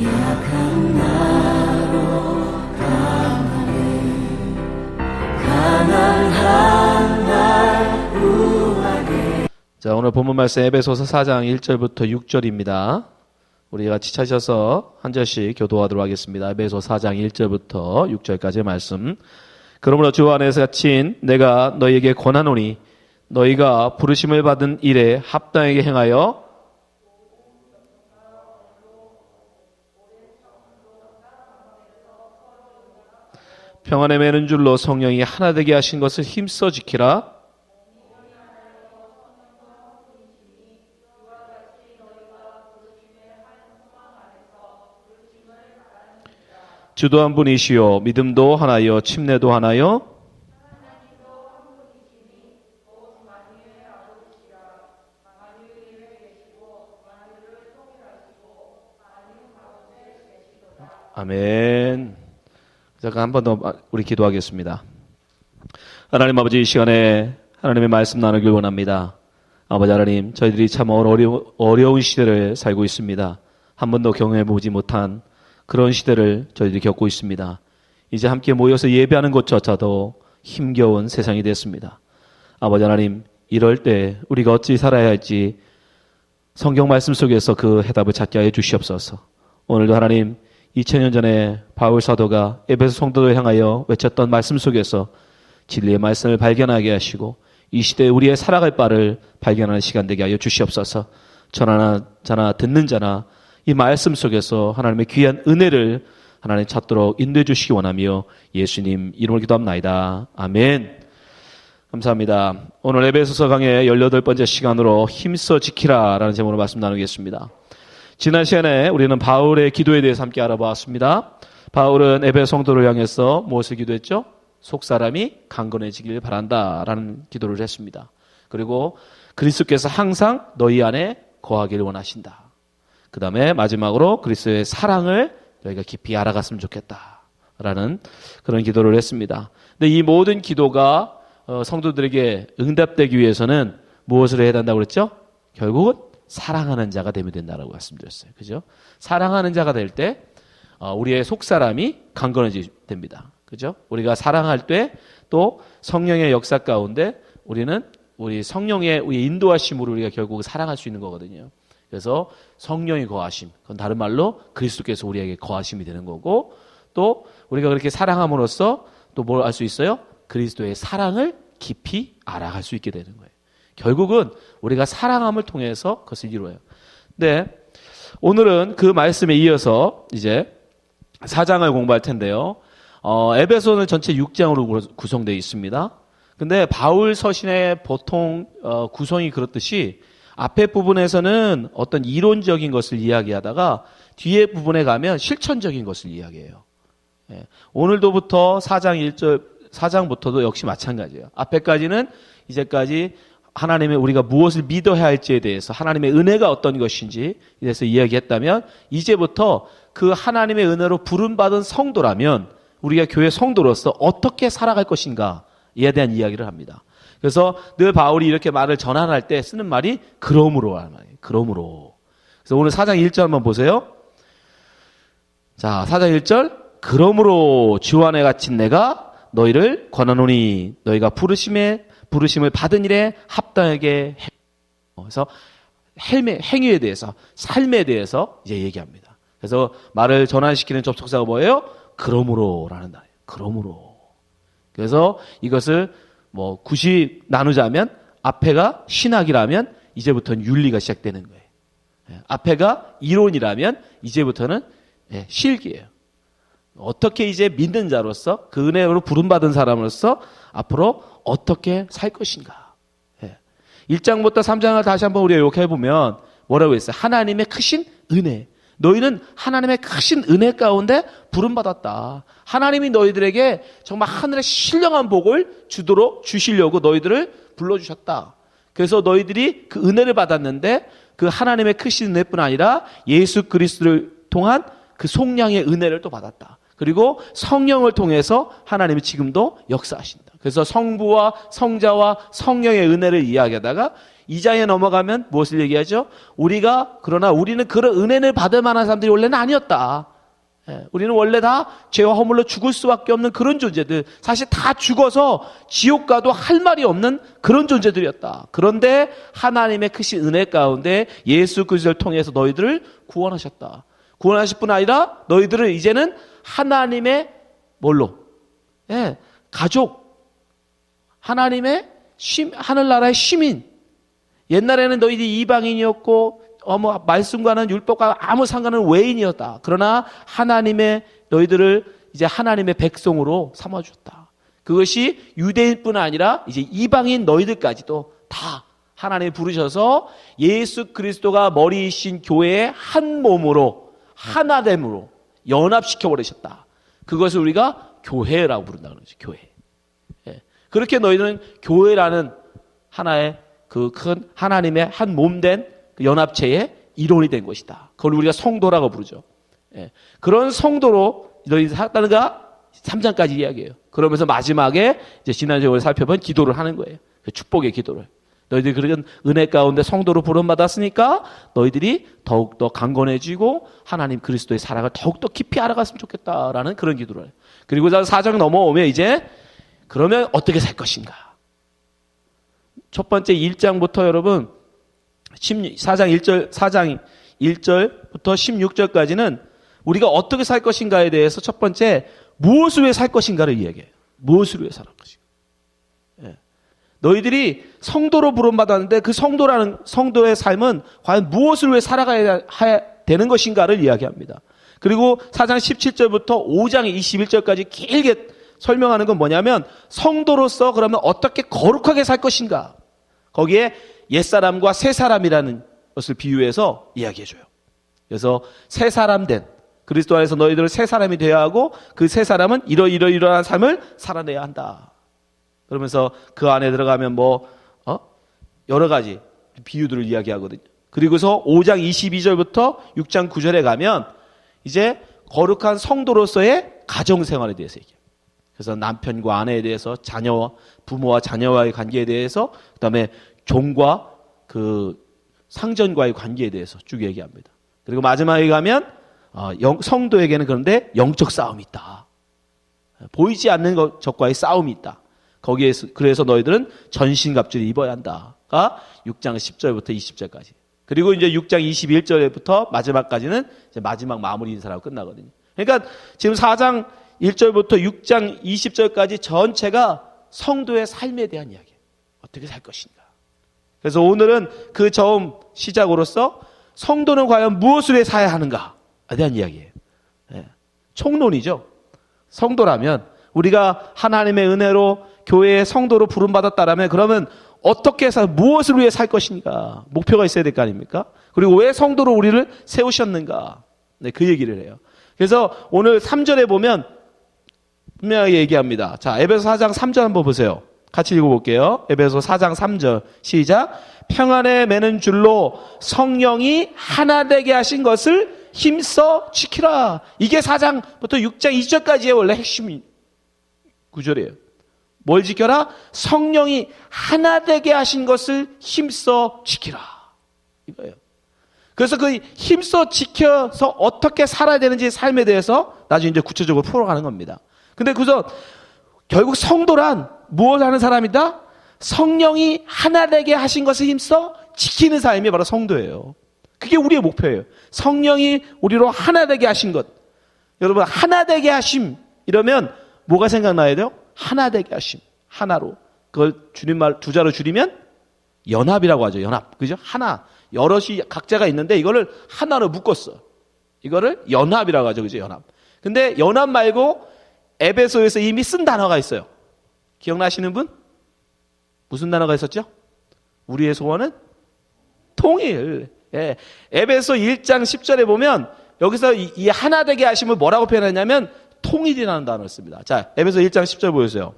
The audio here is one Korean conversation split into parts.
약한 나로 강하게 가난한 날 구하게. 자, 오늘 본문 말씀 에베소서 4장 1절부터 6절입니다. 우리 같이 찾아서 한 절씩 교도하도록 하겠습니다. 에베소 4장 1절부터 6절까지의 말씀. 그러므로 주 안에서 갇힌 내가 너희에게 권하노니 너희가 부르심을 받은 일에 합당하게 행하여 평안에 매는 줄로 성령이 하나 되게 하신 것을 힘써 지키라. 주도 한 분이시요 믿음도 하나요 침례도 하나요 아멘. 잠깐 한 번 더 우리 기도하겠습니다. 하나님 아버지, 이 시간에 하나님의 말씀 나누길 원합니다. 아버지 하나님, 저희들이 참 어려운 시대를 살고 있습니다. 한 번도 경험해보지 못한 그런 시대를 저희들이 겪고 있습니다. 이제 함께 모여서 예배하는 것조차도 힘겨운 세상이 됐습니다. 아버지 하나님, 이럴 때 우리가 어찌 살아야 할지 성경 말씀 속에서 그 해답을 찾게 하여 주시옵소서. 오늘도 하나님, 2000년 전에 바울 사도가 에베소 성도를 향하여 외쳤던 말씀 속에서 진리의 말씀을 발견하게 하시고 이 시대에 우리의 살아갈 바를 발견하는 시간 되게 하여 주시옵소서. 전하나 듣는 자나 이 말씀 속에서 하나님의 귀한 은혜를 하나님 찾도록 인도해 주시기 원하며 예수님 이름으로 기도합나이다. 아멘. 감사합니다. 오늘 에베소서 강의 18번째 시간으로 힘써 지키라 라는 제목으로 말씀 나누겠습니다. 지난 시간에 우리는 바울의 기도에 대해서 함께 알아보았습니다. 바울은 에베소 성도를 향해서 무엇을 기도했죠? 속사람이 강건해지길 바란다 라는 기도를 했습니다. 그리고 그리스도께서 항상 너희 안에 거하기를 원하신다. 그 다음에 마지막으로 그리스도의 사랑을 너희가 깊이 알아갔으면 좋겠다 라는 그런 기도를 했습니다. 근데 이 모든 기도가 성도들에게 응답되기 위해서는 무엇을 해야 된다고 그랬죠? 결국은 사랑하는 자가 되면 된다라고 말씀드렸어요. 그죠? 사랑하는 자가 될 때 우리의 속사람이 강건해지게 됩니다. 그죠? 우리가 사랑할 때 또 성령의 역사 가운데 우리는 우리 성령의 인도하심으로 우리가 결국 사랑할 수 있는 거거든요. 그래서 성령이 거하심, 그건 다른 말로 그리스도께서 우리에게 거하심이 되는 거고, 또 우리가 그렇게 사랑함으로써 또 뭘 알 수 있어요? 그리스도의 사랑을 깊이 알아갈 수 있게 되는 거예요. 결국은 우리가 사랑함을 통해서 그것을 이루어요. 네, 오늘은 그 말씀에 이어서 이제 4장을 공부할 텐데요. 에베소는 전체 6장으로 구성되어 있습니다. 근데 바울 서신의 보통 구성이 그렇듯이 앞에 부분에서는 어떤 이론적인 것을 이야기하다가 뒤에 부분에 가면 실천적인 것을 이야기해요. 예, 오늘도부터 4장부터도 역시 마찬가지예요. 앞에까지는 이제까지 하나님의 우리가 무엇을 믿어야 할지에 대해서 하나님의 은혜가 어떤 것인지 이래서 이야기했다면 이제부터 그 하나님의 은혜로 부름받은 성도라면 우리가 교회 성도로서 어떻게 살아갈 것인가에 대한 이야기를 합니다. 그래서 늘 바울이 이렇게 말을 전환할 때 쓰는 말이 그러므로 하는 말이에요. 그러므로. 그래서 오늘 4장 1절 한번 보세요. 자, 4장 1절. 그러므로 주 안에 갇힌 내가 너희를 권하노니 너희가 부르심을 받은 일에 합당하게 해. 그래서 행위에 대해서, 삶에 대해서 이제 얘기합니다. 그래서 말을 전환시키는 접속사가 뭐예요? 그러므로라는 단어예요. 그러므로. 그래서 이것을 굳이 나누자면 앞에가 신학이라면 이제부터는 윤리가 시작되는 거예요. 앞에가 이론이라면 이제부터는 실기예요. 어떻게 이제 믿는 자로서 그 은혜로 부름받은 사람으로서 앞으로 어떻게 살 것인가. 1장부터 3장을 다시 한번 우리가 욕해보면 뭐라고 했어요? 하나님의 크신 은혜. 너희는 하나님의 크신 은혜 가운데 부름받았다. 하나님이 너희들에게 정말 하늘의 신령한 복을 주시려고 너희들을 불러주셨다. 그래서 너희들이 그 은혜를 받았는데 그 하나님의 크신 은혜뿐 아니라 예수 그리스도를 통한 그 속량의 은혜를 또 받았다. 그리고 성령을 통해서 하나님이 지금도 역사하신다. 그래서 성부와 성자와 성령의 은혜를 이야기하다가 2장에 넘어가면 무엇을 얘기하죠? 그러나 우리는 그런 은혜를 받을 만한 사람들이 원래는 아니었다. 우리는 원래 다 죄와 허물로 죽을 수밖에 없는 그런 존재들, 사실 다 죽어서 지옥 가도 할 말이 없는 그런 존재들이었다. 그런데 하나님의 크신 은혜 가운데 예수 그리스도를 통해서 너희들을 구원하셨다. 구원하실 뿐 아니라 너희들을 이제는 하나님의 가족, 하나님의 하늘나라의 시민. 옛날에는 너희들이 이방인이었고 말씀과는 율법과 아무 상관없는 외인이었다. 그러나 하나님의 너희들을 이제 하나님의 백성으로 삼아주셨다. 그것이 유대인뿐 아니라 이제 이방인 너희들까지도 다 하나님이 부르셔서 예수 그리스도가 머리이신 교회의 한 몸으로 하나됨으로 연합시켜 버리셨다. 그것을 우리가 교회라고 부른다는 거죠. 교회. 그렇게 너희는 교회라는 하나의 그 큰 하나님의 한 몸된 연합체의 일원이 된 것이다. 그걸 우리가 성도라고 부르죠. 그런 성도로 너희들이 살았다는가 3장까지 이야기해요. 그러면서 마지막에 이제 지난주에 우리 살펴본 기도를 하는 거예요. 그 축복의 기도를. 너희들이 그런 은혜 가운데 성도로 부름받았으니까 너희들이 더욱더 강건해지고 하나님 그리스도의 사랑을 더욱더 깊이 알아갔으면 좋겠다라는 그런 기도를 해요. 그리고 4장 넘어오면 이제 그러면 어떻게 살 것인가. 첫 번째 1장부터 여러분 4장 1절부터 16절까지는 우리가 어떻게 살 것인가에 대해서 첫 번째 무엇을 위해 살 것인가를 이야기해요. 무엇을 위해 살 것인가. 너희들이 성도로 부름받았는데 그 성도의 삶은 과연 무엇을 위해 살아가야 되는 것인가를 이야기합니다. 그리고 4장 17절부터 5장 21절까지 길게 설명하는 건 뭐냐면 성도로서 그러면 어떻게 거룩하게 살 것인가. 거기에 옛사람과 새사람이라는 것을 비유해서 이야기해줘요. 그래서 새사람 된 그리스도 안에서 너희들은 새사람이 되어야 하고 그 새사람은 이러이러한 삶을 살아내야 한다. 그러면서 그 안에 들어가면 여러 가지 비유들을 이야기하거든요. 그리고서 5장 22절부터 6장 9절에 가면 이제 거룩한 성도로서의 가정생활에 대해서 얘기해요. 그래서 남편과 아내에 대해서 부모와 자녀와의 관계에 대해서 그다음에 종과 그 상전과의 관계에 대해서 쭉 얘기합니다. 그리고 마지막에 가면 성도에게는 그런데 영적 싸움이 있다. 보이지 않는 것과의 싸움이 있다. 거기에서 그래서 너희들은 전신갑주를 입어야 한다가 6장 10절부터 20절까지. 그리고 이제 6장 21절부터 마지막까지는 이제 마지막 마무리 인사라고 끝나거든요. 그러니까 지금 4장 1절부터 6장 20절까지 전체가 성도의 삶에 대한 이야기예요. 어떻게 살 것인가. 그래서 오늘은 그 처음 시작으로서 성도는 과연 무엇을 위해 살아야 하는가에 대한 이야기예요. 총론이죠. 성도라면 우리가 하나님의 은혜로 교회의 성도로 부름받았다라면 그러면 어떻게 해서 무엇을 위해 살 것인가. 목표가 있어야 될 거 아닙니까? 그리고 왜 성도로 우리를 세우셨는가. 그 얘기를 해요. 그래서 오늘 3절에 보면 분명하게 얘기합니다. 자, 에베소 4장 3절 한번 보세요. 같이 읽어볼게요. 에베소 4장 3절 시작. 평안에 매는 줄로 성령이 하나 되게 하신 것을 힘써 지키라. 이게 4장부터 6장 2절까지의 원래 핵심 구절이에요. 뭘 지켜라? 성령이 하나 되게 하신 것을 힘써 지키라. 이거예요. 그래서 그 힘써 지켜서 어떻게 살아야 되는지 삶에 대해서 나중에 이제 구체적으로 풀어가는 겁니다. 근데 그래서 결국 성도란 무엇을 하는 사람이다? 성령이 하나 되게 하신 것을 힘써 지키는 삶이 바로 성도예요. 그게 우리의 목표예요. 성령이 우리로 하나 되게 하신 것. 여러분 하나 되게 하심 이러면 뭐가 생각나야 돼요? 하나 되게 하심. 하나로. 그걸 줄임말 두 자로 줄이면 연합이라고 하죠. 연합. 그죠? 하나. 여럿이 각자가 있는데 이거를 하나로 묶었어. 이거를 연합이라고 하죠. 그죠? 연합. 근데 연합 말고 에베소에서 이미 쓴 단어가 있어요. 기억나시는 분? 무슨 단어가 있었죠? 우리의 소원은 통일. 예. 에베소 1장 10절에 보면 여기서 이 하나 되게 하심을 뭐라고 표현하냐면 통일이라는 단어를 씁니다. 자, 에베소 1장 10절 보여주세요.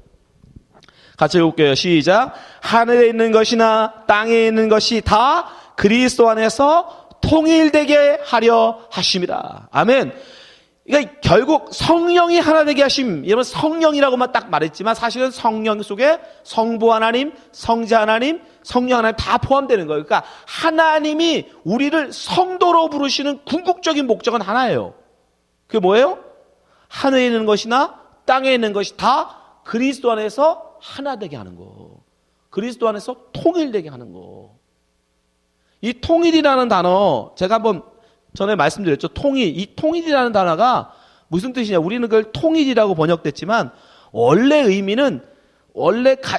같이 읽을게요. 시작. 하늘에 있는 것이나 땅에 있는 것이 다 그리스도 안에서 통일되게 하려 하심이라. 아멘. 그러니까 결국 성령이 하나 되게 하심, 여러분 성령이라고만 딱 말했지만 사실은 성령 속에 성부 하나님, 성자 하나님, 성령 하나님 다 포함되는 거예요. 그러니까 하나님이 우리를 성도로 부르시는 궁극적인 목적은 하나예요. 그게 뭐예요? 하늘에 있는 것이나 땅에 있는 것이 다 그리스도 안에서 하나 되게 하는 거. 그리스도 안에서 통일되게 하는 거. 이 통일이라는 단어 제가 한번 전에 말씀드렸죠. 통일. 이 통일이라는 단어가 무슨 뜻이냐. 우리는 그걸 통일이라고 번역됐지만 원래 의미는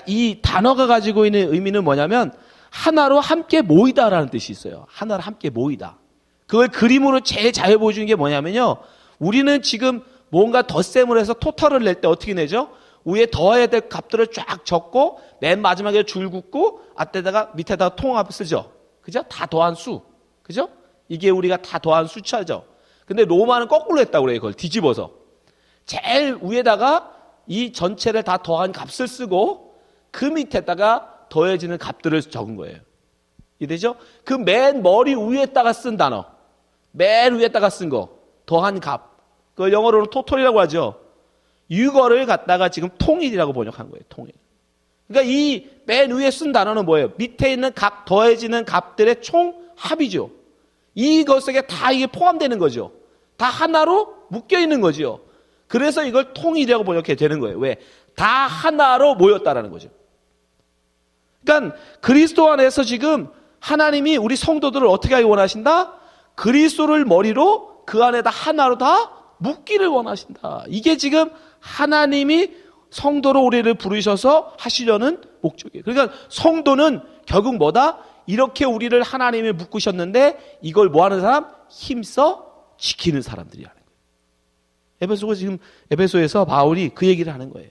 이 단어가 가지고 있는 의미는 뭐냐면 하나로 함께 모이다라는 뜻이 있어요. 하나로 함께 모이다. 그걸 그림으로 제일 잘 보여주는 게 뭐냐면요. 우리는 지금 뭔가 덧셈을 해서 토탈을 낼 때 어떻게 내죠? 위에 더해야 될 값들을 쫙 적고 맨 마지막에 줄 긋고 앞에다가 밑에다가 통합을 쓰죠. 그죠? 다 더한 수. 그죠? 이게 우리가 다 더한 숫자죠. 근데 로마는 거꾸로 했다고 그래요. 그걸 뒤집어서. 제일 위에다가 이 전체를 다 더한 값을 쓰고 그 밑에다가 더해지는 값들을 적은 거예요. 이해되죠? 그 맨 머리 위에다가 쓴 단어. 맨 위에다가 쓴 거. 더한 값. 그걸 영어로는 토탈이라고 하죠. 이거를 갖다가 지금 통일이라고 번역한 거예요. 통일. 그러니까 이 맨 위에 쓴 단어는 뭐예요? 밑에 있는 값, 더해지는 값들의 총합이죠. 이것에 다 이게 포함되는 거죠. 다 하나로 묶여 있는 거죠. 그래서 이걸 통일이라고 번역해 되는 거예요. 왜? 다 하나로 모였다라는 거죠. 그러니까 그리스도 안에서 지금 하나님이 우리 성도들을 어떻게 하기 원하신다? 그리스도를 머리로 그 안에다 하나로 다 묶기를 원하신다. 이게 지금 하나님이 성도로 우리를 부르셔서 하시려는 목적이에요. 그러니까 성도는 결국 뭐다? 이렇게 우리를 하나님이 묶으셨는데 이걸 뭐 하는 사람? 힘써 지키는 사람들이라는 거예요. 에베소에서 바울이 그 얘기를 하는 거예요.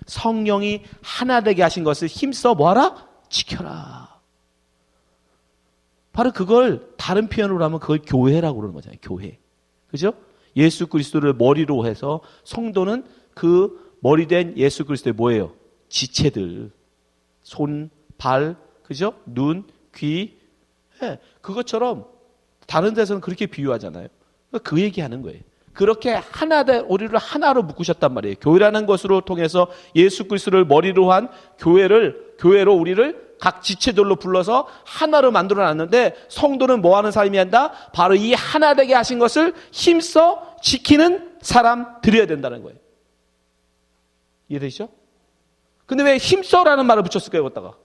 성령이 하나 되게 하신 것을 힘써 뭐하라? 지켜라. 바로 그걸 다른 표현으로 하면 그걸 교회라고 그러는 거잖아요. 교회. 그죠? 예수 그리스도를 머리로 해서 성도는 그 머리 된 예수 그리스도의 뭐예요? 지체들. 손, 발, 그죠? 눈, 귀. 네, 그것처럼 다른 데서는 그렇게 비유하잖아요. 그 얘기하는 거예요. 그렇게 하나 된 우리를 하나로 묶으셨단 말이에요. 교회라는 것으로 통해서 예수 그리스도를 머리로 한 교회로 우리를 각 지체들로 불러서 하나로 만들어 놨는데 성도는 뭐 하는 사람이 한다? 바로 이 하나 되게 하신 것을 힘써 지키는 사람들이어야 된다는 거예요. 이해되시죠? 근데 왜 힘써라는 말을 붙였을까요? 거기다가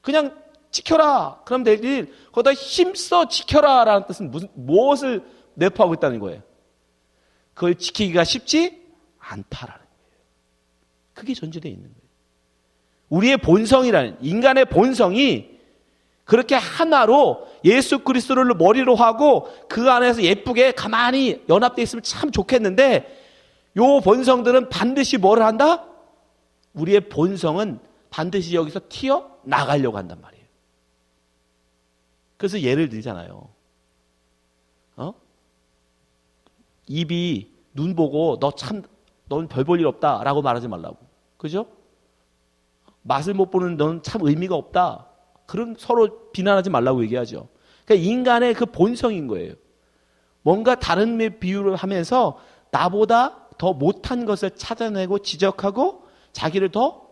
그냥 지켜라. 그럼 될 일, 거기다 힘써 지켜라 라는 뜻은 무엇을 내포하고 있다는 거예요? 그걸 지키기가 쉽지 않다라는 거예요. 그게 전제되어 있는 거예요. 우리의 본성이라는, 인간의 본성이 그렇게 하나로 예수 그리스도를 머리로 하고 그 안에서 예쁘게 가만히 연합되어 있으면 참 좋겠는데 요 본성들은 반드시 뭐를 한다? 우리의 본성은 반드시 여기서 튀어나가려고 한단 말이에요. 그래서 예를 들잖아요. 입이 눈 보고 넌 별 볼 일 없다 라고 말하지 말라고. 그죠? 맛을 못 보는 넌 참 의미가 없다. 그런 서로 비난하지 말라고 얘기하죠. 그러니까 인간의 그 본성인 거예요. 뭔가 다른 비유를 하면서 나보다 더 못한 것을 찾아내고 지적하고 자기를 더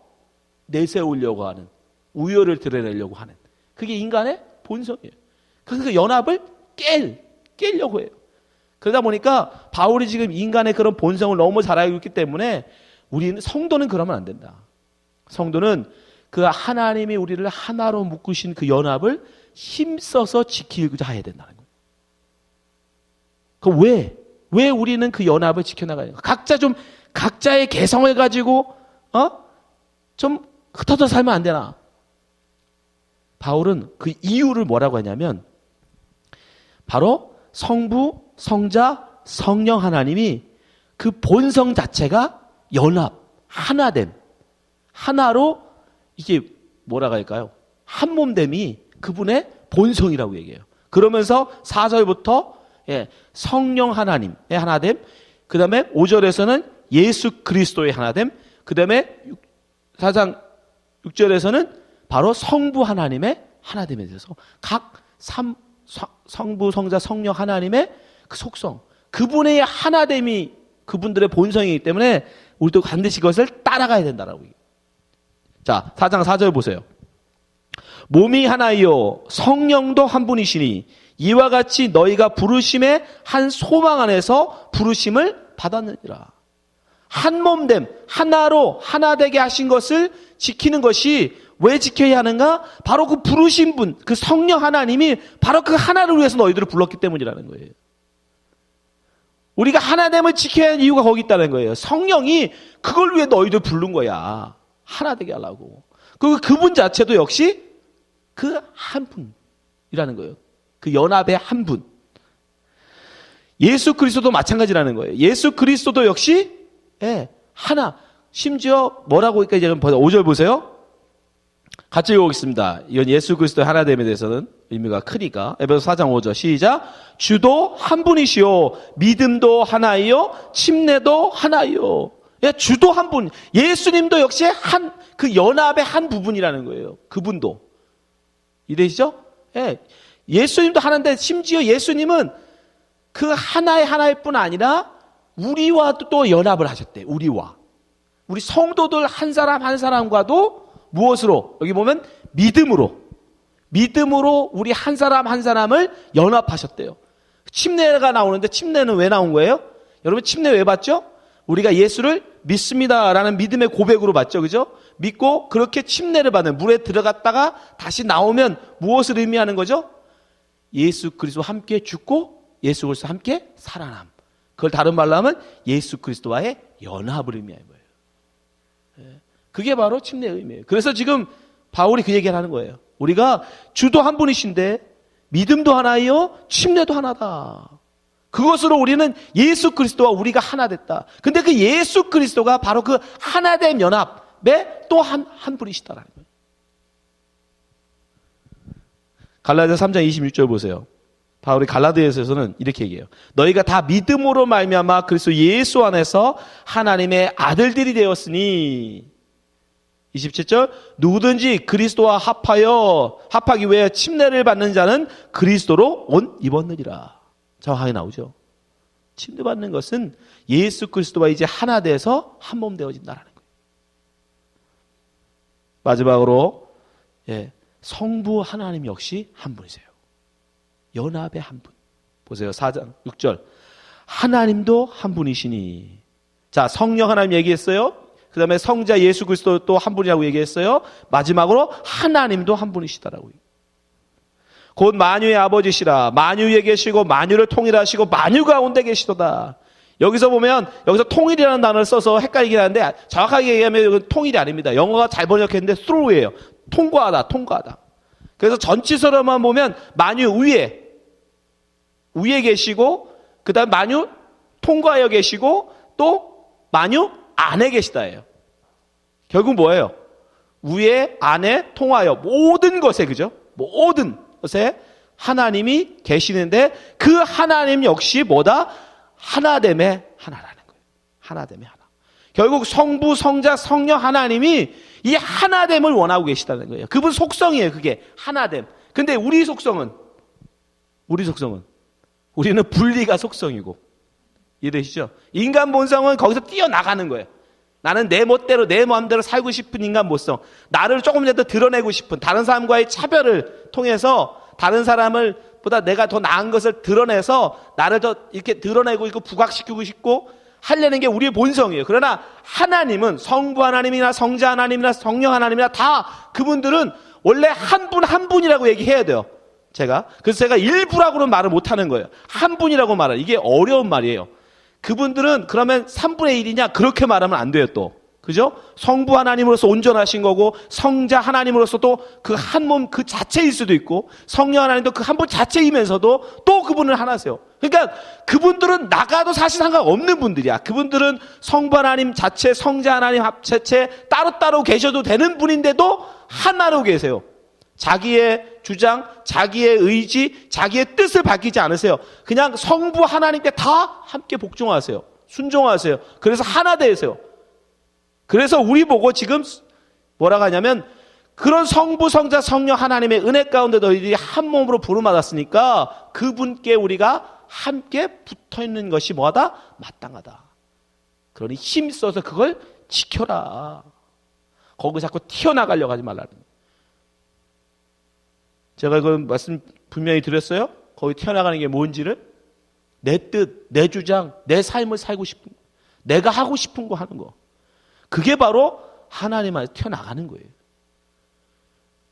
내세우려고 하는, 우열을 드러내려고 하는, 그게 인간의 본성이에요. 그래서 그 연합을 깨려고 해요. 그러다 보니까 바울이 지금 인간의 그런 본성을 너무 잘 알고 있기 때문에 우리는, 성도는 그러면 안 된다. 성도는 그 하나님이 우리를 하나로 묶으신 그 연합을 힘써서 지키고자 해야 된다는 거예요. 그 왜 우리는 그 연합을 지켜나가야 돼요? 각자의 개성을 가지고 좀 흩어져 살면 안 되나? 바울은 그 이유를 뭐라고 하냐면 바로 성부, 성자, 성령 하나님이 그 본성 자체가 연합, 하나됨, 하나로 이게 뭐라고 할까요? 한 몸됨이 그분의 본성이라고 얘기해요. 그러면서 4절부터 성령 하나님의 하나됨, 그 다음에 5절에서는 예수 그리스도의 하나됨, 그 다음에 4장 6절에서는 바로 성부 하나님의 하나됨에 대해서 각 성부, 성자, 성령 하나님의 그 속성, 그분의 하나됨이 그분들의 본성이기 때문에 우리도 반드시 그것을 따라가야 된다라고. 자, 4장 4절 보세요. 몸이 하나이요 성령도 한 분이시니 이와 같이 너희가 부르심의 한 소망 안에서 부르심을 받았느니라. 한 몸됨, 하나로 하나 되게 하신 것을 지키는 것이 왜 지켜야 하는가? 바로 그 부르신 분, 그 성령 하나님이 바로 그 하나를 위해서 너희들을 불렀기 때문이라는 거예요. 우리가 하나됨을 지켜야 하는 이유가 거기 있다는 거예요. 성령이 그걸 위해 너희들 부른 거야. 하나 되게 하려고. 그리고 그분 자체도 역시 그 한 분이라는 거예요. 그 연합의 한 분. 예수 그리스도도 마찬가지라는 거예요. 예수 그리스도도 역시 하나. 심지어 뭐라고 이제 5절 보세요. 같이 읽어보겠습니다. 이건 예수 그리스도의 하나됨에 대해서는 의미가 크니까. 에베소 4장 5절 시작. 주도 한 분이시요 믿음도 하나이요 침례도 하나이요. 주도 한 분. 예수님도 역시 그 연합의 한 부분이라는 거예요. 그분도. 이해되시죠? 예수님도 하나인데 심지어 예수님은 그 하나일 뿐 아니라 우리와 또 연합을 하셨대. 우리와. 우리 성도들 한 사람 한 사람과도 무엇으로? 여기 보면 믿음으로 우리 한 사람 한 사람을 연합하셨대요. 침례가 나오는데 침례는 왜 나온 거예요? 여러분 침례 왜 받죠? 우리가 예수를 믿습니다라는 믿음의 고백으로 받죠. 그죠? 믿고 그렇게 침례를 받는 물에 들어갔다가 다시 나오면 무엇을 의미하는 거죠? 예수 그리스도와 함께 죽고 예수 그리스도와 함께 살아남. 그걸 다른 말로 하면 예수 그리스도와의 연합을 의미하는 거예요. 그게 바로 침례의 의미예요. 그래서 지금 바울이 그 얘기를 하는 거예요. 우리가 주도 한 분이신데 믿음도 하나요, 침례도 하나다. 그것으로 우리는 예수 그리스도와 우리가 하나 됐다. 근데 그 예수 그리스도가 바로 그 하나됨 연합의 또 한 분이시다라는 거예요. 갈라디아 3장 26절 보세요. 바울이 갈라디아서에서는 이렇게 얘기해요. 너희가 다 믿음으로 말미암아 그리스도 예수 안에서 하나님의 아들들이 되었으니 27절 누구든지 그리스도와 합하기 위해 침례를 받는 자는 그리스도로 옷 입었느니라. 정확하게 나오죠. 침례 받는 것은 예수 그리스도와 이제 하나 돼서 한 몸 되어진다라는 거예요. 마지막으로 성부 하나님 역시 한 분이세요. 연합의 한 분. 보세요. 4장 6절 하나님도 한 분이시니. 자, 성령 하나님 얘기했어요. 그 다음에 성자 예수 그리스도 또 한 분이라고 얘기했어요. 마지막으로 하나님도 한 분이시다라고요. 곧 만유의 아버지시라. 만유 위에 계시고 만유를 통일하시고 만유 가운데 계시도다. 여기서 보면 여기서 통일이라는 단어를 써서 헷갈리긴 하는데 정확하게 얘기하면 이건 통일이 아닙니다. 영어가 잘 번역했는데 through예요. 통과하다. 그래서 전치사로만 보면 만유 위에 계시고 그 다음 만유 통과하여 계시고 또 만유 안에 계시다예요. 결국 뭐예요? 위에 안에 통하여 모든 것에 그죠? 모든 것에 하나님이 계시는데 그 하나님 역시 뭐다? 하나됨의 하나라는 거예요. 하나됨의 하나. 결국 성부, 성자, 성령 하나님이 이 하나됨을 원하고 계시다는 거예요. 그분 속성이에요. 그게 하나됨. 근데 우리 속성은 우리는 분리가 속성이고 이해되시죠? 인간 본성은 거기서 뛰어나가는 거예요. 나는 내 멋대로 내 마음대로 살고 싶은 인간 본성, 나를 조금이라도 드러내고 싶은 다른 사람과의 차별을 통해서 다른 사람을 보다 내가 더 나은 것을 드러내서 나를 더 이렇게 드러내고 있고 부각시키고 싶고 하려는 게 우리의 본성이에요. 그러나 하나님은 성부 하나님이나 성자 하나님이나 성령 하나님이나 다 그분들은 원래 한 분이라고 얘기해야 돼요. 그래서 제가 일부라고는 말을 못하는 거예요. 한 분이라고 말하는 이게 어려운 말이에요. 그분들은 그러면 3분의 1이냐 그렇게 말하면 안 돼요. 또 그죠? 성부 하나님으로서 온전하신 거고 성자 하나님으로서 또 그 한 몸 그 자체일 수도 있고 성령 하나님도 그 한 분 자체이면서도 또 그분은 하나세요. 그러니까 그분들은 나가도 사실 상관없는 분들이야. 그분들은 성부 하나님 자체, 성자 하나님 자체 따로따로 계셔도 되는 분인데도 하나로 계세요. 자기의 주장, 자기의 의지, 자기의 뜻을 밝히지 않으세요. 그냥 성부 하나님께 다 함께 복종하세요. 순종하세요. 그래서 하나 되세요. 그래서 우리 보고 지금 뭐라고 하냐면 그런 성부, 성자, 성령 하나님의 은혜 가운데 너희들이 한 몸으로 부름받았으니까 그분께 우리가 함께 붙어 있는 것이 뭐하다? 마땅하다. 그러니 힘써서 그걸 지켜라. 거기 자꾸 튀어나가려고 하지 말라는 거예요. 제가 그 말씀 분명히 드렸어요. 거기 튀어나가는 게 뭔지를. 내 뜻, 내 주장, 내 삶을 살고 싶은 거, 내가 하고 싶은 거 하는 거. 그게 바로 하나님 안에서 튀어나가는 거예요.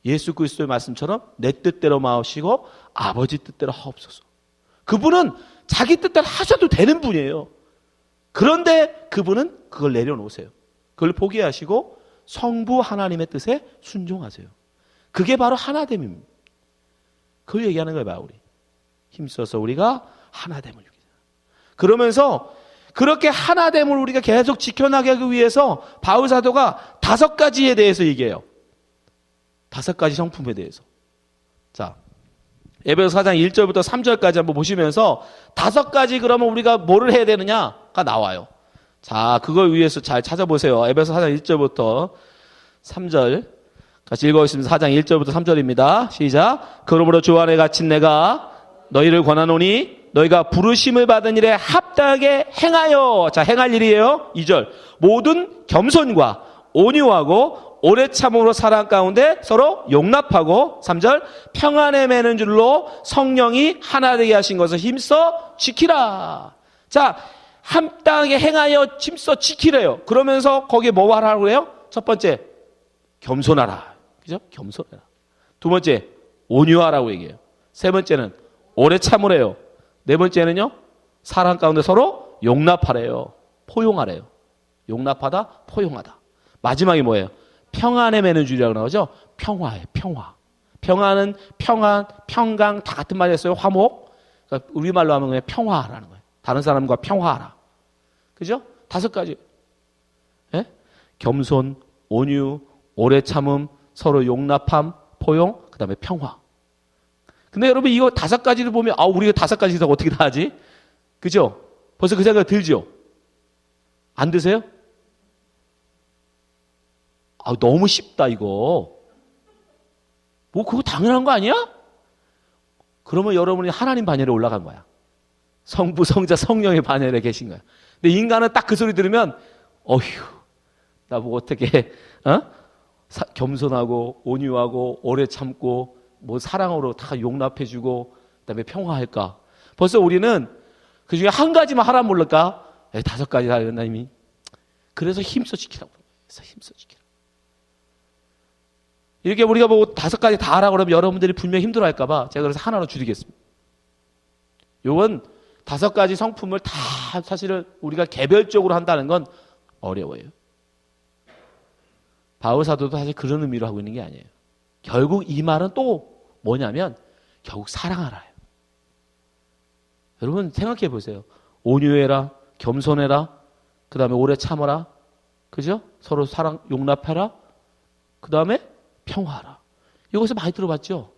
예수 그리스도의 말씀처럼 내 뜻대로 마시고 아버지 뜻대로 하옵소서. 그분은 자기 뜻대로 하셔도 되는 분이에요. 그런데 그분은 그걸 내려놓으세요. 그걸 포기하시고 성부 하나님의 뜻에 순종하세요. 그게 바로 하나됨입니다. 그걸 얘기하는 거예요, 바울이. 힘써서 우리가 하나됨을 유기자. 그러면서 그렇게 하나됨을 우리가 계속 지켜나가기 위해서 바울 사도가 5가지에 대해서 얘기해요. 5가지 성품에 대해서. 자, 에베소 4장 1절부터 3절까지 한번 보시면서 5가지 그러면 우리가 뭐를 해야 되느냐가 나와요. 자, 그걸 위해서 잘 찾아보세요. 에베소 4장 1절부터 3절 같이 읽어보겠습니다. 4장 1절부터 3절입니다. 시작. 그러므로 주 안에 갇힌 내가 너희를 권하노니 너희가 부르심을 받은 일에 합당하게 행하여. 자, 행할 일이에요. 2절. 모든 겸손과 온유하고 오래 참음으로 사랑 가운데 서로 용납하고. 3절. 평안에 매는 줄로 성령이 하나 되게 하신 것을 힘써 지키라. 자, 합당하게 행하여 힘써 지키래요. 그러면서 거기에 뭐 하라고 그래요? 첫 번째, 겸손하라. 그죠? 겸손해라. 두 번째, 온유하라고 얘기해요. 세 번째는 오래 참으래요. 네 번째는요, 사랑 가운데 서로 용납하래요. 포용하래요. 용납하다, 포용하다. 마지막이 뭐예요? 평안에 매는 줄이라고 나오죠? 평화예요, 평화. 평화는 평안, 평강 다 같은 말이었어요. 화목. 그러니까 우리말로 하면 그냥 평화라는 거예요. 다른 사람과 평화하라. 그죠? 5가지. 예? 겸손, 온유, 오래 참음, 서로 용납함, 포용, 그 다음에 평화. 근데 여러분 이거 5가지를 보면 우리가 5가지다 어떻게 다 하지? 그죠? 벌써 그 생각 들죠? 안 드세요? 너무 쉽다 이거. 뭐 그거 당연한 거 아니야? 그러면 여러분이 하나님 반열에 올라간 거야. 성부, 성자, 성령의 반열에 계신 거야. 근데 인간은 딱 그 소리 들으면 어휴, 나보고 어떻게 겸손하고 온유하고 오래 참고 뭐 사랑으로 다 용납해주고 그다음에 평화할까? 벌써 우리는 그 중에 한 가지만 하라 모를까? 5가지 다 하나님이. 그래서 힘써 지키라고. 그래서 힘써 지키라. 이렇게 우리가 뭐 5가지 다 하라고 그러면 여러분들이 분명히 힘들어할까봐 제가 그래서 하나로 줄이겠습니다. 요건 5가지 성품을 다 사실은 우리가 개별적으로 한다는 건 어려워요. 바울 사도도 사실 그런 의미로 하고 있는 게 아니에요. 결국 이 말은 또 뭐냐면 결국 사랑하라요. 여러분 생각해 보세요. 온유해라, 겸손해라, 그 다음에 오래 참아라, 그죠? 서로 사랑 용납해라, 그 다음에 평화하라. 이것을 많이 들어봤죠?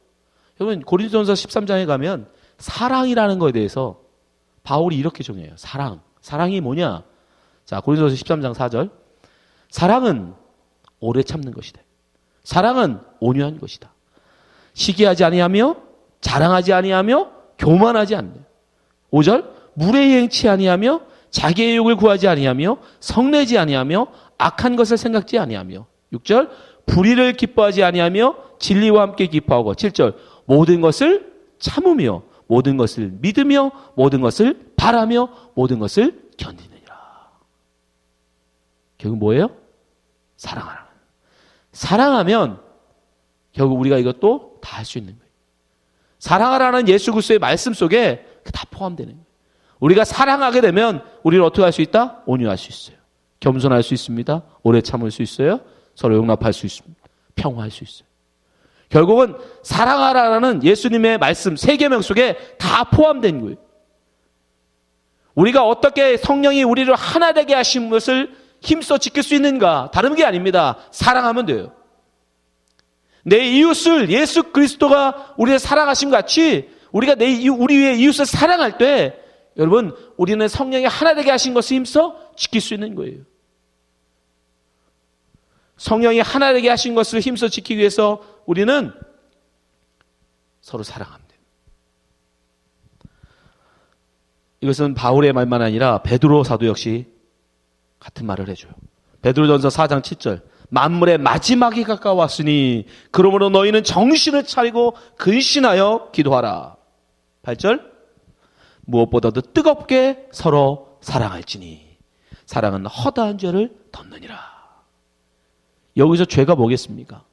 여러분 고린도전서 13장에 가면 사랑이라는 것에 대해서 바울이 이렇게 정해요. 사랑이 뭐냐? 자, 고린도전서 13장 4절. 사랑은 오래 참는 것이다. 사랑은 온유한 것이다. 시기하지 아니하며 자랑하지 아니하며 교만하지 않네. 5절. 물에 행치 아니하며 자기의 욕을 구하지 아니하며 성내지 아니하며 악한 것을 생각지 아니하며. 6절. 불의를 기뻐하지 아니하며 진리와 함께 기뻐하고. 7절. 모든 것을 참으며 모든 것을 믿으며 모든 것을 바라며 모든 것을 견디느니라. 결국 뭐예요? 사랑하라. 사랑하면 결국 우리가 이것도 다 할 수 있는 거예요. 사랑하라는 예수 그리스도의 말씀 속에 다 포함되는 거예요. 우리가 사랑하게 되면 우리는 어떻게 할 수 있다? 온유할 수 있어요. 겸손할 수 있습니다. 오래 참을 수 있어요. 서로 용납할 수 있습니다. 평화할 수 있어요. 결국은 사랑하라는 예수님의 말씀 3계명 속에 다 포함된 거예요. 우리가 어떻게 성령이 우리를 하나 되게 하신 것을 힘써 지킬 수 있는가? 다른 게 아닙니다. 사랑하면 돼요. 내 이웃을 예수 그리스도가 우리를 사랑하신 것 같이 우리가 우리 위에 이웃을 사랑할 때 여러분 우리는 성령이 하나 되게 하신 것을 힘써 지킬 수 있는 거예요. 성령이 하나 되게 하신 것을 힘써 지키기 위해서 우리는 서로 사랑하면 돼요. 이것은 바울의 말만 아니라 베드로 사도 역시 같은 말을 해줘요. 베드로전서 4장 7절. 만물의 마지막이 가까웠으니 그러므로 너희는 정신을 차리고 근신하여 기도하라. 8절. 무엇보다도 뜨겁게 서로 사랑할지니 사랑은 허다한 죄를 덮느니라. 여기서 죄가 뭐겠습니까?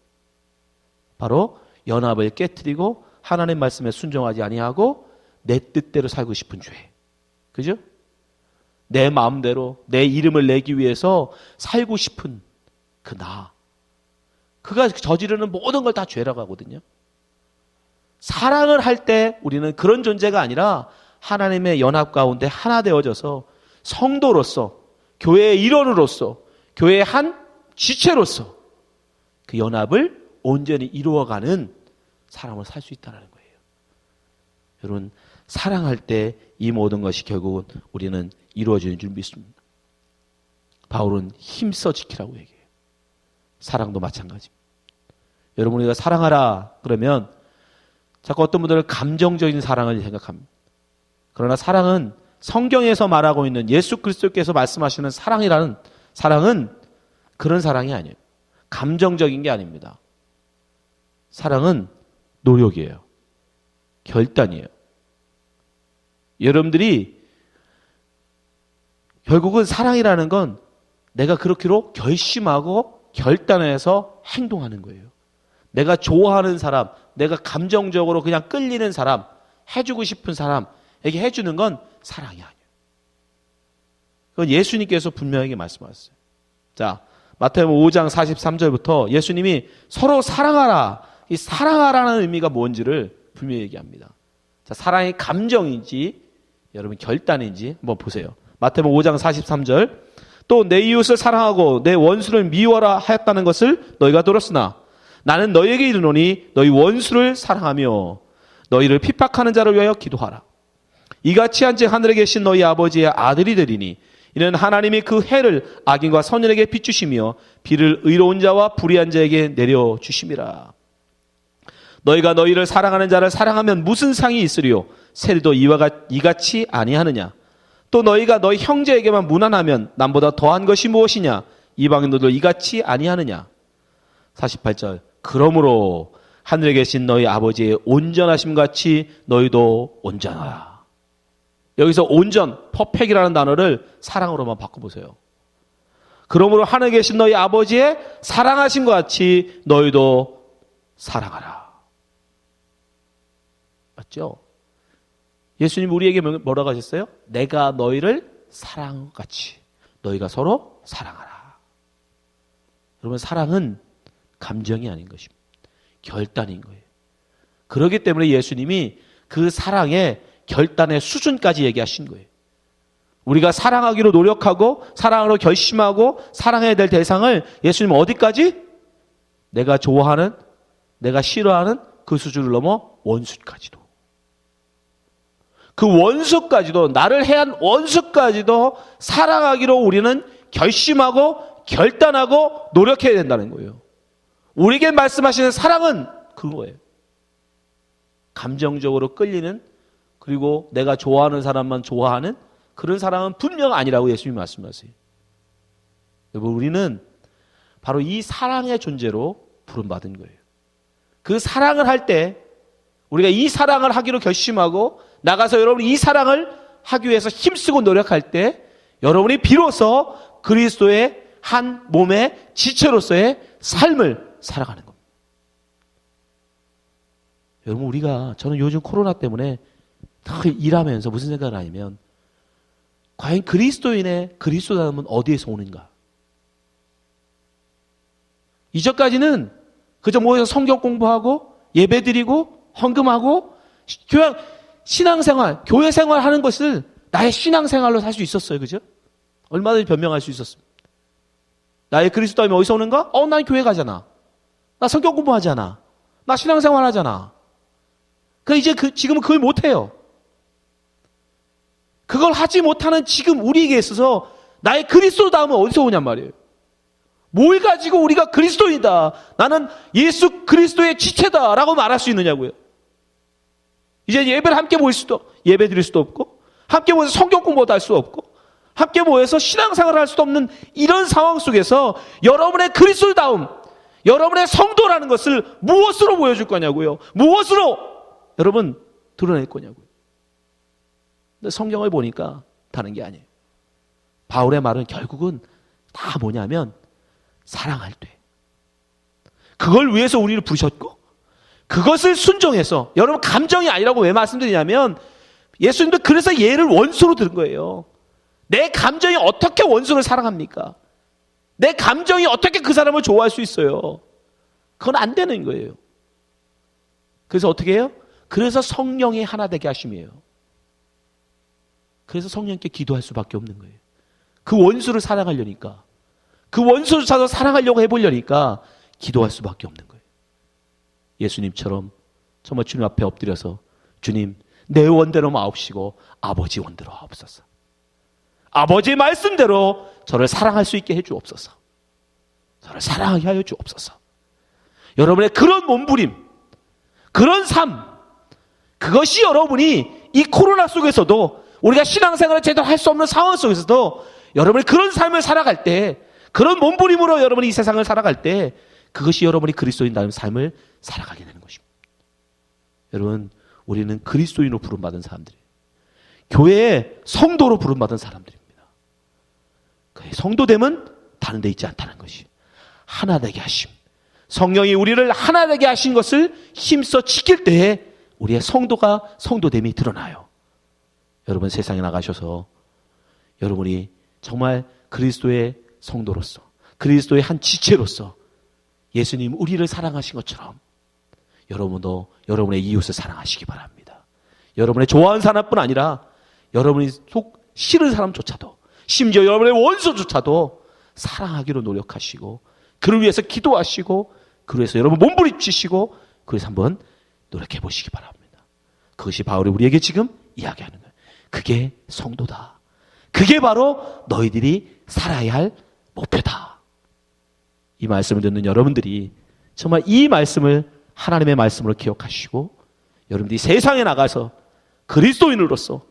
바로 연합을 깨트리고 하나님 말씀에 순종하지 아니하고 내 뜻대로 살고 싶은 죄. 그죠? 내 마음대로 내 이름을 내기 위해서 살고 싶은 그 나. 그가 저지르는 모든 걸 다 죄라고 하거든요. 사랑을 할 때 우리는 그런 존재가 아니라 하나님의 연합 가운데 하나 되어져서 성도로서 교회의 일원으로서 교회의 한 지체로서 그 연합을 온전히 이루어가는 사람을 살 수 있다는 거예요. 여러분, 사랑할 때 이 모든 것이 결국은 우리는 이루어지는 줄 믿습니다. 바울은 힘써 지키라고 얘기해요. 사랑도 마찬가지입니다. 여러분, 우리가 사랑하라 그러면 자꾸 어떤 분들은 감정적인 사랑을 생각합니다. 그러나 사랑은 성경에서 말하고 있는 예수 그리스도께서 말씀하시는 사랑이라는 사랑은 그런 사랑이 아니에요. 감정적인 게 아닙니다. 사랑은 노력이에요. 결단이에요. 여러분들이 결국은 사랑이라는 건 내가 그렇게로 결심하고 결단해서 행동하는 거예요. 내가 좋아하는 사람, 내가 감정적으로 그냥 끌리는 사람, 해주고 싶은 사람에게 해주는 건 사랑이 아니에요. 그건 예수님께서 분명하게 말씀하셨어요. 자, 마태복음 5장 43절부터 예수님이 서로 사랑하라, 이 사랑하라는 의미가 뭔지를 분명히 얘기합니다. 자, 사랑이 감정인지 여러분 결단인지 한번 보세요. 마태복음 5장 43절. 또 내 이웃을 사랑하고 내 원수를 미워라 하였다는 것을 너희가 들었으나 나는 너희에게 이르노니 너희 원수를 사랑하며 너희를 핍박하는 자를 위하여 기도하라. 이같이 한즉 하늘에 계신 너희 아버지의 아들이 되리니 이는 하나님이 그 해를 악인과 선인에게 비추시며 비를 의로운 자와 불의한 자에게 내려주심이라. 너희가 너희를 사랑하는 자를 사랑하면 무슨 상이 있으리요? 세리도 이같이 아니하느냐? 또 너희가 너희 형제에게만 무난하면 남보다 더한 것이 무엇이냐? 이방인들도 이같이 아니하느냐? 48절. 그러므로 하늘에 계신 너희 아버지의 온전하심 같이 너희도 온전하라. 여기서 온전, 퍼펙이라는 단어를 사랑으로만 바꿔보세요. 그러므로 하늘에 계신 너희 아버지의 사랑하심과 같이 너희도 사랑하라. 맞죠? 예수님 우리에게 뭐라고 하셨어요? 내가 너희를 사랑같이 너희가 서로 사랑하라. 여러분, 사랑은 감정이 아닌 것입니다. 결단인 거예요. 그렇기 때문에 예수님이 그 사랑의 결단의 수준까지 얘기하신 거예요. 우리가 사랑하기로 노력하고 사랑으로 결심하고 사랑해야 될 대상을 예수님은 어디까지? 내가 좋아하는, 내가 싫어하는 그 수준을 넘어 원수까지도. 그 원수까지도, 나를 해한 원수까지도 사랑하기로 우리는 결심하고 결단하고 노력해야 된다는 거예요. 우리에게 말씀하시는 사랑은 그거예요. 감정적으로 끌리는, 그리고 내가 좋아하는 사람만 좋아하는 그런 사랑은 분명 아니라고 예수님이 말씀하세요. 여러분, 우리는 바로 이 사랑의 존재로 부름받은 거예요. 그 사랑을 할 때 우리가 이 사랑을 하기로 결심하고 나가서 여러분이 이 사랑을 하기 위해서 힘쓰고 노력할 때 여러분이 비로소 그리스도의 한 몸의 지체로서의 삶을 살아가는 겁니다. 여러분, 저는 요즘 코로나 때문에 일하면서 무슨 생각을 하냐면, 과연 그리스도인의 그리스도다움은 어디에서 오는가? 이전까지는 그저 모여서 성경 공부하고 예배드리고 헌금하고 그냥 신앙생활, 교회생활 하는 것을 나의 신앙생활로 살 수 있었어요. 그죠? 얼마든지 변명할 수 있었습니다. 나의 그리스도다움이 어디서 오는가? 난 교회 가잖아. 나 성경 공부하잖아. 나 신앙생활 하잖아. 지금은 그걸 못해요. 그걸 하지 못하는 지금 우리에게 있어서 나의 그리스도다움은 어디서 오냔 말이에요. 뭘 가지고 우리가 그리스도이다, 나는 예수 그리스도의 지체다라고 말할 수 있느냐고요. 이제 예배를 함께 모일 수도, 예배 드릴 수도 없고, 함께 모여서 성경 공부도 할 수 없고 함께 모여서 신앙생활을 할 수도 없는 이런 상황 속에서 여러분의 그리스도다움, 여러분의 성도라는 것을 무엇으로 보여줄 거냐고요. 무엇으로 여러분 드러낼 거냐고요. 근데 성경을 보니까 다른 게 아니에요. 바울의 말은 결국은 다 뭐냐면 사랑할 때. 그걸 위해서 우리를 부르셨고 그것을 순종해서, 여러분 감정이 아니라고 왜 말씀드리냐면 예수님도 그래서 얘를 원수로 들은 거예요. 내 감정이 어떻게 원수를 사랑합니까? 내 감정이 어떻게 그 사람을 좋아할 수 있어요? 그건 안 되는 거예요. 그래서 어떻게 해요? 그래서 성령이 하나 되게 하심이에요. 그래서 성령께 기도할 수밖에 없는 거예요. 그 원수를 사랑하려니까, 그 원수를 찾아 사랑하려고 해보려니까 기도할 수밖에 없는 거예요. 예수님처럼 정말 주님 앞에 엎드려서 주님, 내 원대로 마옵시고 아버지 원대로 하옵소서. 아버지의 말씀대로 저를 사랑할 수 있게 해주옵소서. 저를 사랑하게 하여 주옵소서. 여러분의 그런 몸부림, 그런 삶, 그것이 여러분이 이 코로나 속에서도, 우리가 신앙생활을 제대로 할 수 없는 상황 속에서도 여러분이 그런 삶을 살아갈 때, 그런 몸부림으로 여러분이 이 세상을 살아갈 때, 그것이 여러분이 그리스도인다는 삶을 살아가게 되는 것입니다. 여러분, 우리는 그리스도인으로 부름받은 사람들이에요. 교회의 성도로 부름받은 사람들입니다. 그의 성도됨은 다른 데 있지 않다는 것이, 하나 되게 하심, 성령이 우리를 하나 되게 하신 것을 힘써 지킬 때에 우리의 성도됨이 드러나요. 여러분, 세상에 나가셔서 여러분이 정말 그리스도의 성도로서, 그리스도의 한 지체로서 예수님 우리를 사랑하신 것처럼 여러분도 여러분의 이웃을 사랑하시기 바랍니다. 여러분의 좋아하는 사람뿐 아니라 여러분이 속 싫은 사람조차도, 심지어 여러분의 원수조차도 사랑하기로 노력하시고, 그를 위해서 기도하시고, 그를 위해서 여러분 몸부림치시고, 그래서 한번 노력해 보시기 바랍니다. 그것이 바울이 우리에게 지금 이야기하는 거예요. 그게 성도다. 그게 바로 너희들이 살아야 할 목표다. 이 말씀을 듣는 여러분들이 정말 이 말씀을 하나님의 말씀으로 기억하시고, 여러분들이 세상에 나가서 그리스도인으로서,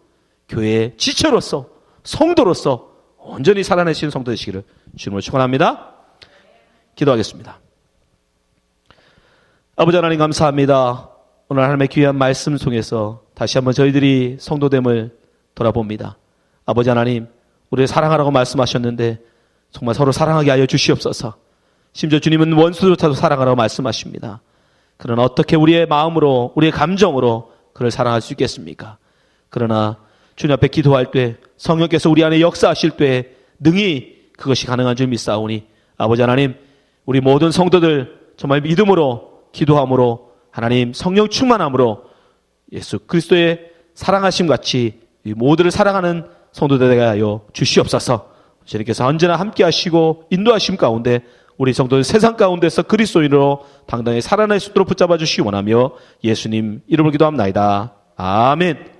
교회의 지체로서, 성도로서 온전히 살아내시는 성도 되시기를 주님으로 축원합니다. 기도하겠습니다. 아버지 하나님 감사합니다. 오늘 하나님의 귀한 말씀 속에서 다시 한번 저희들이 성도됨을 돌아봅니다. 아버지 하나님, 우리를 사랑하라고 말씀하셨는데 정말 서로 사랑하게 하여 주시옵소서. 심지어 주님은 원수조차도 사랑하라고 말씀하십니다. 그러나 어떻게 우리의 마음으로, 우리의 감정으로 그를 사랑할 수 있겠습니까? 그러나 주님 앞에 기도할 때, 성령께서 우리 안에 역사하실 때 능히 그것이 가능한 줄 믿사오니, 아버지 하나님, 우리 모든 성도들 정말 믿음으로, 기도함으로, 하나님 성령 충만함으로 예수 그리스도의 사랑하심 같이 이 모두를 사랑하는 성도들 되게 하여 주시옵소서. 주님께서 언제나 함께 하시고 인도하심 가운데 우리 성도들 세상 가운데서 그리스도인으로 당당히 살아낼 수 있도록 붙잡아 주시기 원하며 예수님 이름으로 기도합나이다. 아멘.